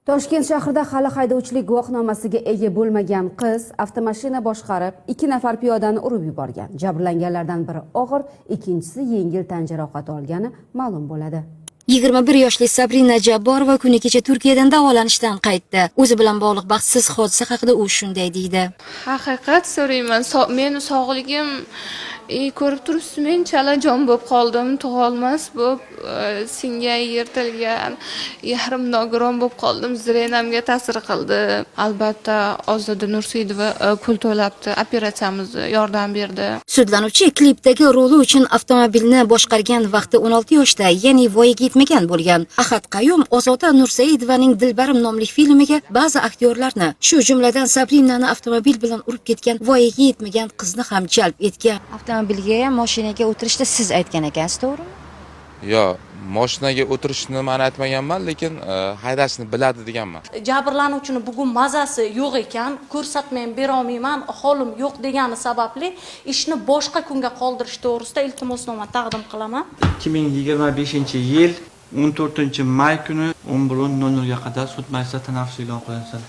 Toshkent shahrida hali haydovchilik guvohnomasiga ega bo'lmagan qiz avtomashina boshqarib 2 nafar piyodani urib yuborgan. Jabrlanganlardan biri og'ir, ikkinchisi yengil tan jarohati olgani ma'lum bo'ladi. 21 yoshli Sabrina Jabborova kuni kecha Turkiyadan davolanishdan qaytdi. O'zi bilan bog'liq baxtsiz hodisa haqida u shunday deydi. Haqiqat so'rayman, meni sog'ligim ko'rib turibsiz, men chalajon bo'lib qoldim, tug'olmas bo'lib, singan, yirtilgan, yarim nogiron bo'lib qoldim, zrenamga ta'sir qildi. Albatta, Ozoda Nursaidova pul to'labdi, operatsiyamizga yordam berdi. Sudlanuvchi klipdagi roli uchun avtomobilni boshqargan vaqti 16 yoshda, ya'ni voyaga yetmagan bo'lgan. Ahad Qayum Ozoda Nursaidovaning Dilbarim nomli filmiga ba'zi aktyorlarni, shu jumladan Sabrinani avtomobil bilan urib ketgan voyaga yetmagan qizni ham jalb etgan. Avtomobilga ham, mashinaga o'tirishda siz aytgan ekansiz, to'g'rimi? Yo'q, mashinaga o'tirishni men aytmaganman, lekin haydashni biladi deganman. Jabrlanuvchini bugun mazasi yo'q ekan, ko'rsatmay bera olmayman, holim yo'q degani sababli ishni boshqa kunga qoldirish to'g'risida iltimosnoma taqdim qilaman. 2025-yil 14-may kuni 11:00 ga qadar sud majlisida tanaffus e'lon qilinsin.